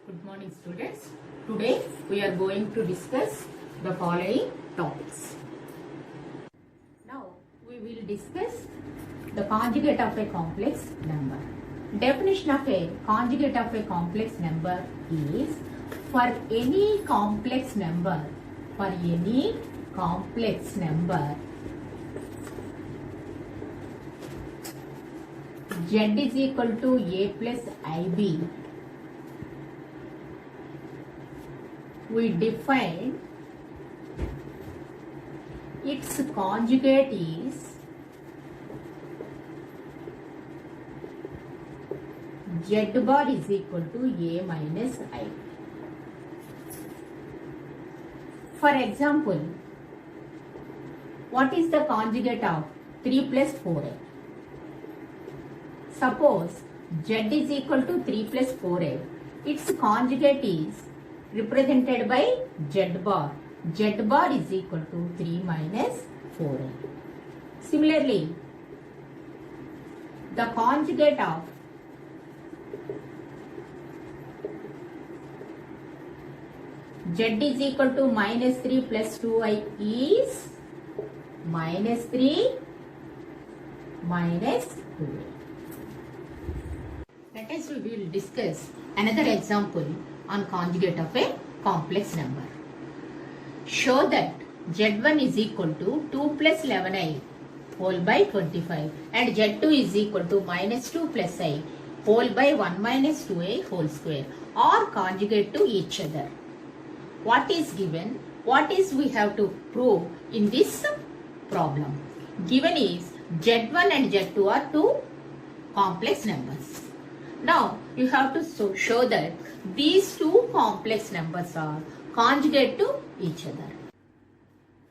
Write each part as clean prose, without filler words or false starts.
Good morning students. Today we are going to discuss the following topics. Now we will discuss the conjugate of a complex number. Definition of a conjugate of a complex number is for any complex number, z is equal to a plus ib. We define its conjugate is z bar is equal to a minus I. For example, what is the conjugate of 3 plus 4a? Suppose z is equal to 3 plus 4a. Its conjugate is represented by z bar. Z bar is equal to 3 minus 4a. Similarly, the conjugate of z is equal to minus 3 plus 2i is minus 3 minus 2a. Let us we will discuss another example on conjugate of a complex number. Show that z1 is equal to 2 plus 11i whole by 25 and z2 is equal to minus 2 plus I whole by 1 minus 2a whole square are conjugate to each other. What is given? What is we have to prove in this problem? Given is z1 and z2 are two complex numbers. Now you have to show that these two complex numbers are conjugate to each other.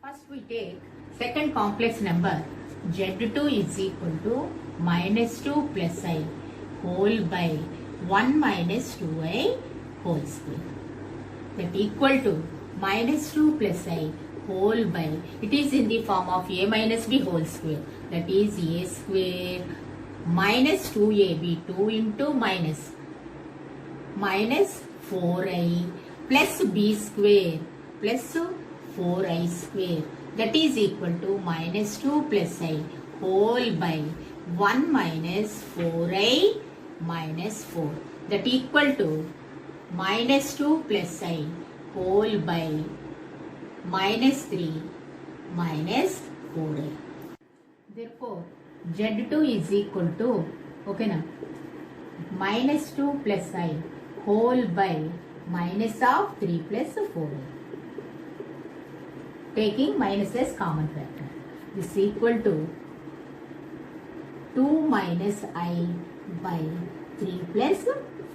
First we take second complex number z2 is equal to minus 2 plus I whole by 1 minus 2i whole square. That equal to minus 2 plus I whole by, it is in the form of a minus b whole square, that is a square minus 2ab, 2 into minus 4i plus b square plus 4i square, that is equal to minus 2 plus I whole by 1 minus 4i minus 4, that equal to minus 2 plus I whole by minus 3 minus 4i. Therefore, z2 is equal to, okay na, minus 2 plus I whole by minus of 3 plus 4i. Taking minus as common factor. This is equal to 2 minus I by 3 plus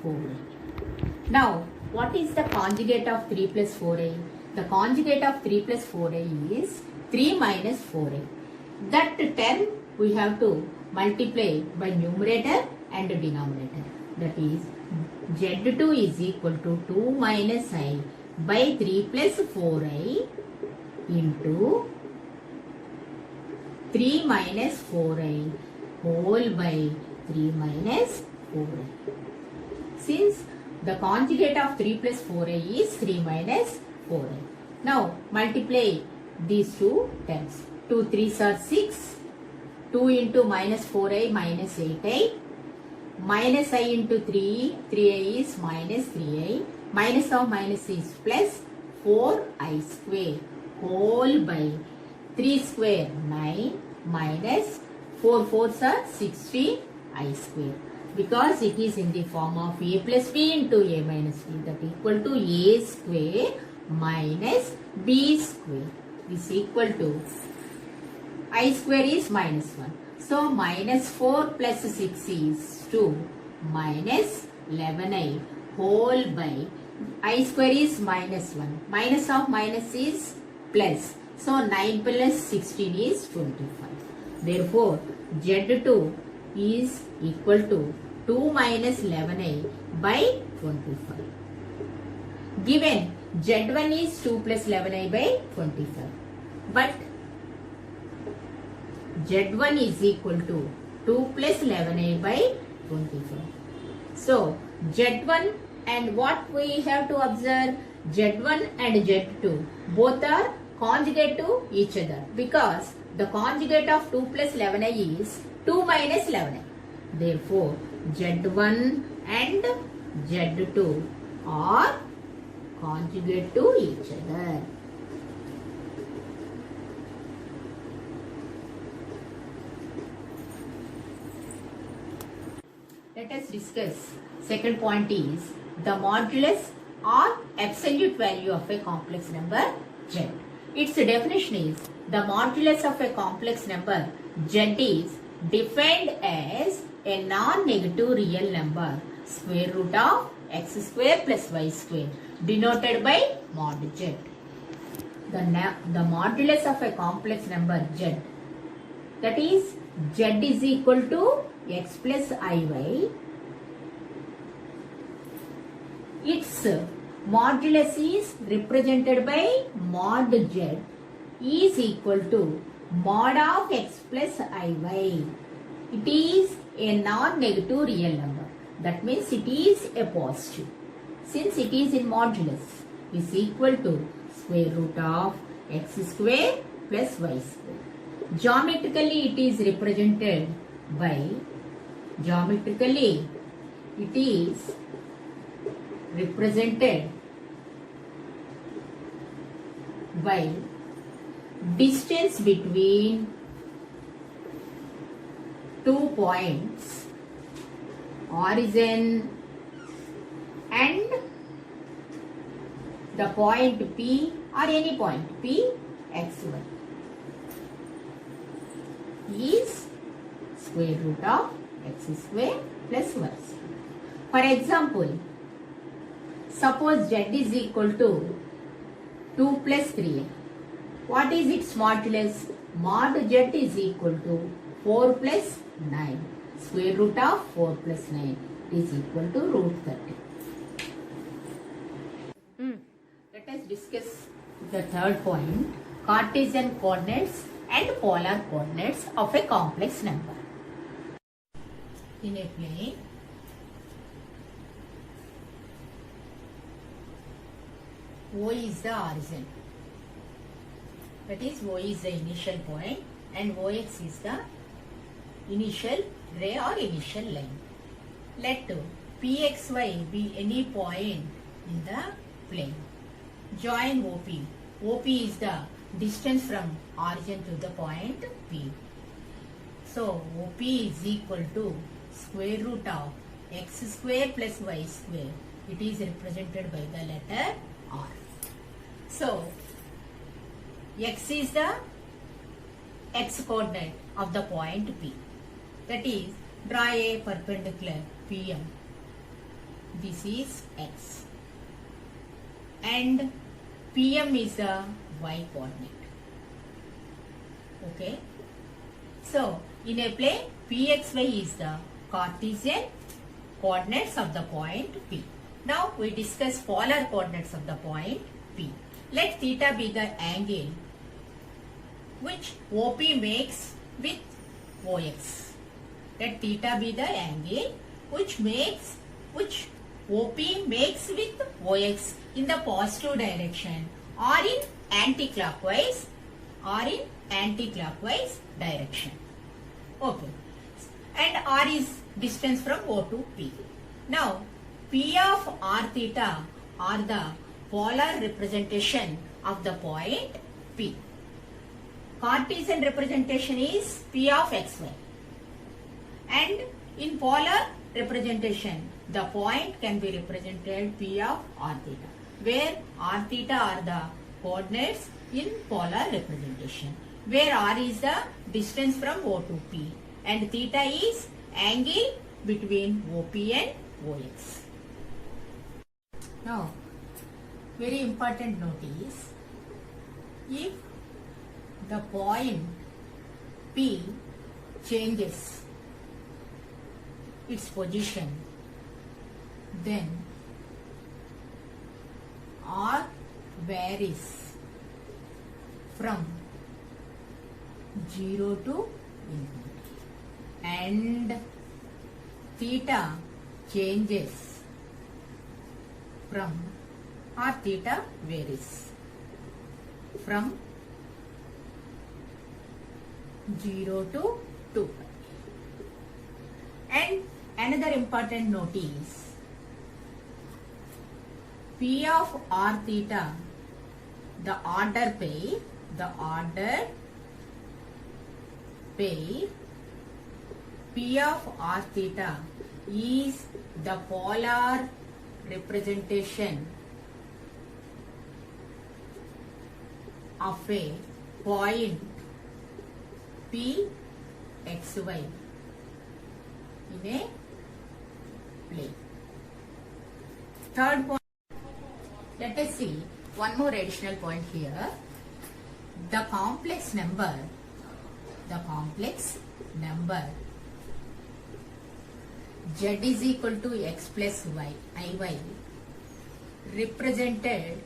4i. Now, what is the conjugate of 3 plus 4a? The conjugate of 3 plus 4a is 3 minus 4a. That term we have to multiply by numerator and denominator. That is, z2 is equal to 2 minus I by 3 plus 4i into 3 minus 4i whole by 3 minus 4i. Since the conjugate of 3 plus 4a is 3 minus 4a. Now multiply these two terms. 2 3s are 6. 2 into minus 4i minus 8i. Minus I into 3. 3i is minus 3i. Minus of minus is plus 4i square whole by 3 square 9 minus 4 4s are 16i square. Because it is in the form of a plus b into a minus b, that equal to a square minus b square is equal to I square is minus 1. So minus 4 plus 6 is 2 minus 11i whole by I square is minus 1. Minus of minus is plus. So 9 plus 16 is 25. Therefore, z2 is equal to 2 minus 11i by 25. Given z1 is 2 plus 11i by 25. But z1 is equal to 2 plus 11i by 25. So Z1 And what we have to observe, Z1 and Z2 both are conjugate to each other, because the conjugate of 2 plus 11i is 2 minus 11i. Therefore, Z1 and Z2 are conjugate to each other. Let us discuss. Second point is the modulus or absolute value of a complex number Z. Its definition is the modulus of a complex number Z is defined as a non-negative real number square root of x square plus y square denoted by mod Z. The modulus of a complex number Z, that is Z is equal to x plus iy. Its modulus is represented by mod Z is equal to mod of x plus iy. It is a non-negative real number. That means it is a positive. Since it is in modulus, is equal to square root of x square plus y square. Geometrically it is represented by distance between 2 points, origin and the point P or any point P x1 is square root of x square plus y square. For example, suppose Z is equal to 2 plus 3. What is its modulus? Mod Z is equal to 4 plus 9. Square root of 4 plus 9 is equal to root 30. Let us discuss the third point, Cartesian coordinates and polar coordinates of a complex number. In a plane, O is the origin. That is, O is the initial point and OX is the initial ray or initial line. Let PXY be any point in the plane. Join OP. OP is the distance from origin to the point P. So, OP is equal to square root of x square plus y square. It is represented by the letter R. So, x is the x coordinate of the point P. That is, draw a perpendicular PM. This is x. And PM is the y coordinate. Okay. So, in a plane, PXY is the Cartesian coordinates of the point P. Now, we discuss polar coordinates of the point P. Let theta be the angle which OP makes with OX. Let theta be the angle which OP makes with OX in the positive direction or in anti-clockwise direction. Okay. And R is distance from O to P. Now, P of R theta are the polar representation of the point P. Cartesian representation is P of xy. And in polar representation, the point can be represented P of R theta, where R theta are the coordinates in polar representation, where R is the distance from O to P and theta is angle between OP and OX. Now, very important note is, if the point P changes its position, then R varies from 0 to infinity and theta changes from r theta varies from 0 to 2 pi. And another important note is P of r theta, the order pair P of r theta is the polar representation of a point P xy in a plane. Third point, let us see one more additional point here. The complex number z is equal to x plus y, iy, represented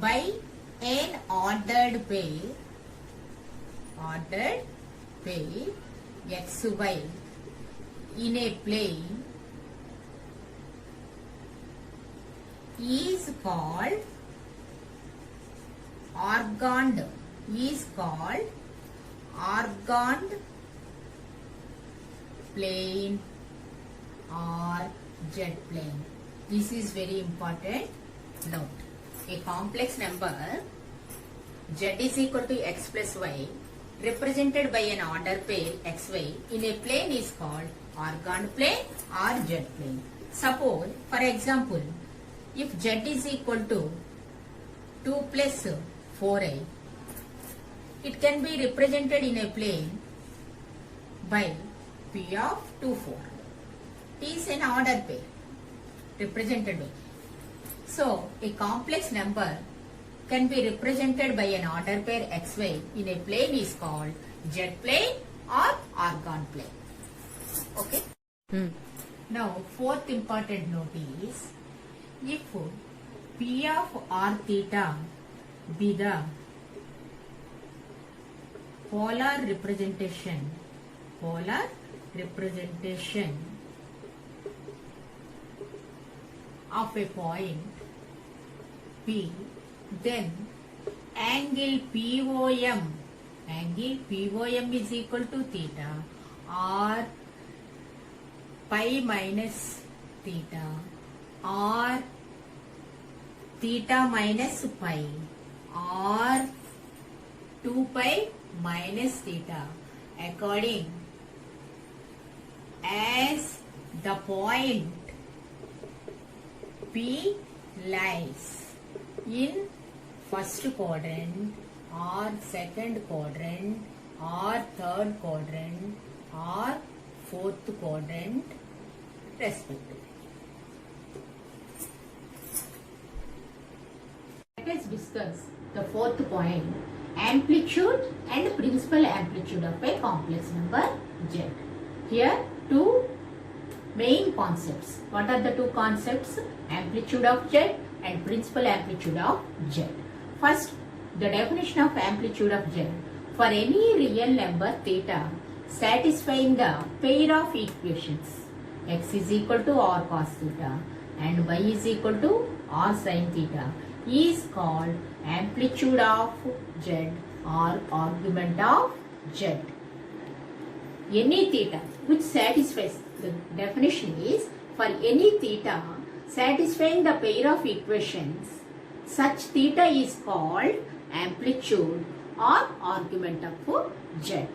by an ordered pair xy in a plane is called organed plane or z plane. This is very important note. A complex number z is equal to x plus y represented by an order pair xy in a plane is called organed plane or z plane. Suppose, for example, if z is equal to 2 plus 4i, it can be represented in a plane by P of 2, 4. T is an order pair represented by. So, a complex number can be represented by an order pair xy in a plane is called z plane or organed plane. Okay? Now, fourth important note is, if P of r theta be the polar representation of a point P, then angle POM is equal to theta or pi minus theta or theta minus pi or 2 pi minus theta according as the point P lies in first quadrant or second quadrant or third quadrant or fourth quadrant respectively. Let us discuss the fourth point, amplitude and principal amplitude of a complex number z. Here two main concepts. What are the two concepts? Amplitude of z and principal amplitude of z. First, the definition of amplitude of z. For any real number theta satisfying the pair of equations x is equal to r cos theta and y is equal to r sin theta is called amplitude of z or argument of z. Any theta which satisfies, the definition is, for any theta satisfying the pair of equations, such theta is called amplitude or argument of z.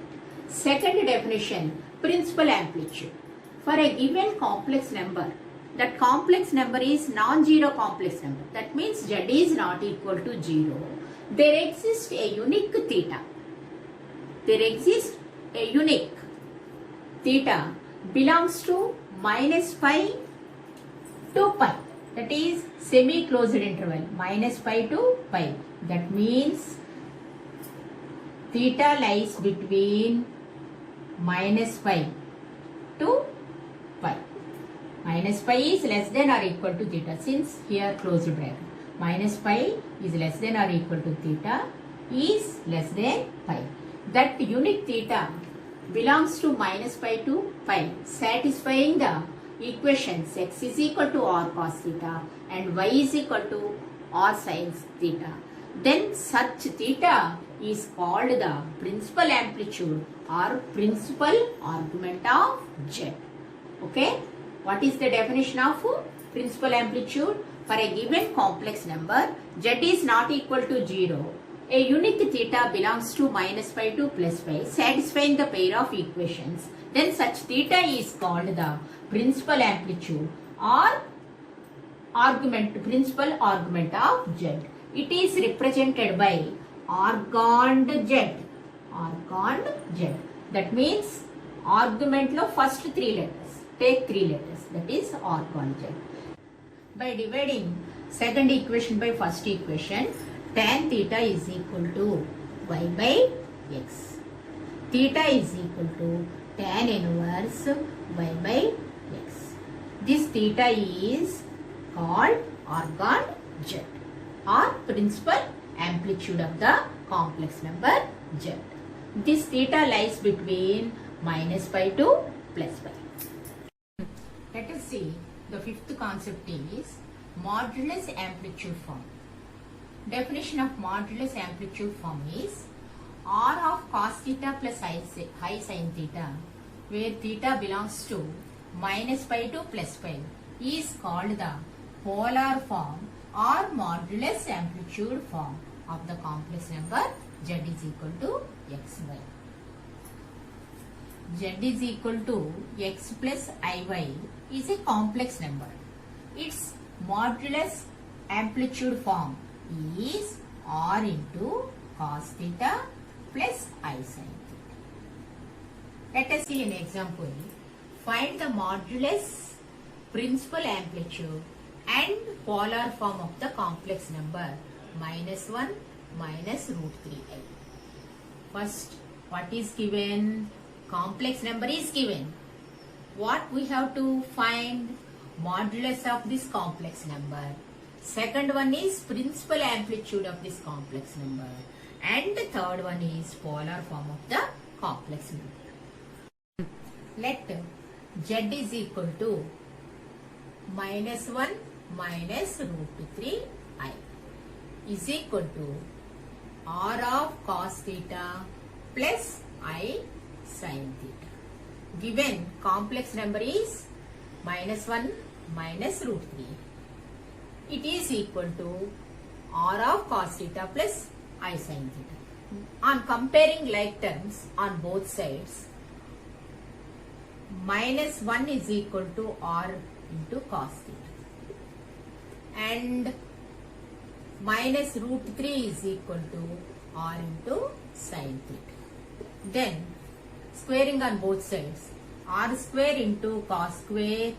Second definition, principal amplitude. For a given complex number, that complex number is non-zero complex number. That means z is not equal to 0. There exists a unique theta. Theta belongs to minus pi to pi. That is semi-closed interval, minus pi to pi. That means theta lies between minus pi to pi. Minus pi is less than or equal to theta, since here closed bracket. Minus pi is less than or equal to theta is less than pi. That unit theta belongs to minus pi to pi, satisfying the equations x is equal to r cos theta and y is equal to r sin theta, then such theta is called the principal amplitude or principal argument of z. Okay, what is the definition of principal amplitude? For a given complex number, z is not equal to 0. A unique theta belongs to minus pi to plus pi, satisfying the pair of equations. Then such theta is called the principal amplitude or principal argument of z. It is represented by argand z. Argand z. That means argument lo first 3 letters. Take 3 letters. That is argand z. By dividing second equation by first equation, tan theta is equal to y by x. Theta is equal to tan inverse y by x. This theta is called argand z or principal amplitude of the complex number z. This theta lies between minus pi to plus pi. Let us see the fifth concept is modulus amplitude form. Definition of modulus amplitude form is r of cos theta plus high sin theta, where theta belongs to minus pi to plus pi, is called the polar form or modulus amplitude form of the complex number z is equal to xy. Z is equal to x plus iy is a complex number. Its modulus amplitude form is r into cos theta plus I sin theta. Let us see an example. Find the modulus, principal amplitude and polar form of the complex number minus 1 minus root 3i. First, what is given? Complex number is given. What we have to find? Modulus of this complex number. Second one is principal amplitude of this complex number. And the third one is polar form of the complex number. Let z is equal to minus 1 minus root 3i is equal to r of cos theta plus I sin theta. Given complex number is minus 1 minus root 3. It is equal to r of cos theta plus I sin theta. On comparing like terms on both sides, minus 1 is equal to r into cos theta and minus root 3 is equal to r into sin theta. Then squaring on both sides, r square into cos square,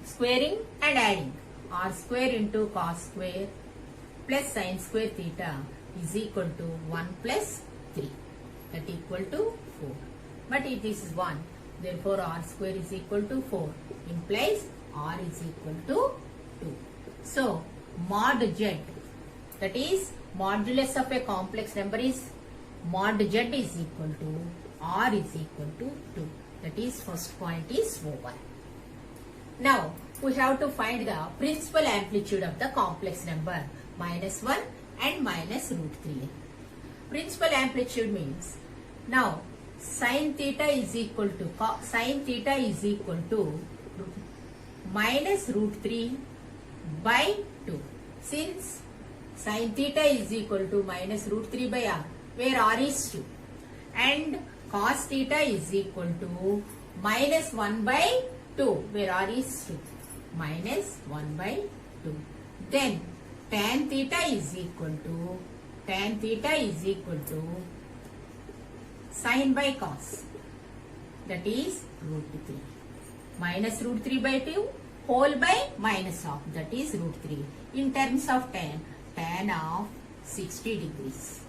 squaring and adding, r square into cos square plus sin square theta is equal to 1 plus 3, that equal to 4. But if this is 1, therefore r square is equal to 4, implies r is equal to 2. So mod z, that is modulus of a complex number, is mod z is equal to r is equal to 2. That is first point is over. Now we have to find the principal amplitude of the complex number minus 1 and minus root 3. Principal amplitude means, now sin theta is equal to minus root 3 by 2. Since sin theta is equal to minus root 3 by r, where r is 2, and cos theta is equal to minus 1 by 2, where r is 2, minus 1 by 2. Then tan theta is equal to sin by cos, that is root 3, minus root 3 by 2 whole by minus of, that is root 3, in terms of tan of 60 degrees.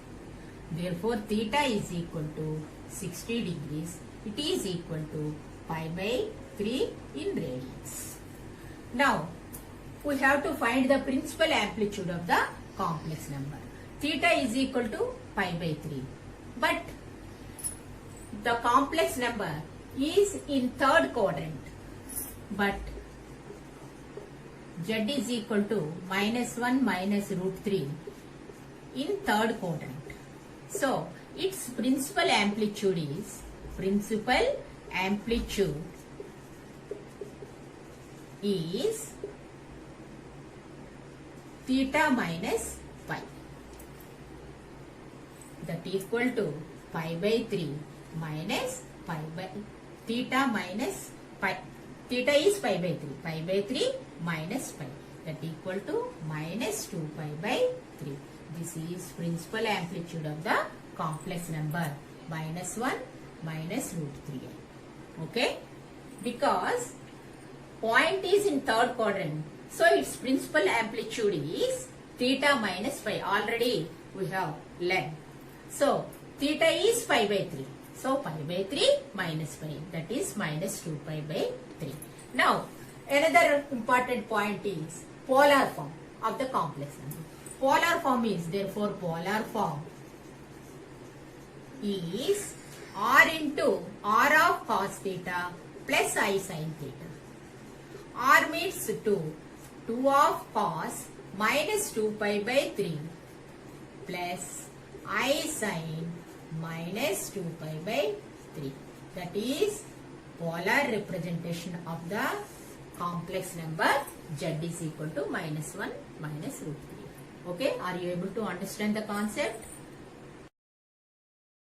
Therefore theta is equal to 60 degrees. It is equal to pi by 3 in radians. Now we have to find the principal amplitude of the complex number. Theta is equal to pi by 3. But the complex number is in third quadrant. but z is equal to -1 minus root 3 in third quadrant. So its principal amplitude is theta minus pi, that equal to pi by 3 minus pi by theta minus pi. Theta is pi by 3 minus pi, that equal to minus 2 pi by 3. This is principal amplitude of the complex number -1 minus root 3. Okay, because point is in third quadrant, so its principal amplitude is theta minus pi. Already we have learned. So theta is pi by 3. So pi by 3 minus pi, that is minus 2 pi by 3. Now another important point is polar form of the complex number. Polar form is, therefore polar form is r into r of cos theta plus I sin theta. R means 2. 2 of cos minus 2 pi by 3 plus I sin minus 2 pi by 3. That is polar representation of the complex number z is equal to -1 minus root 3. Okay, are you able to understand the concept?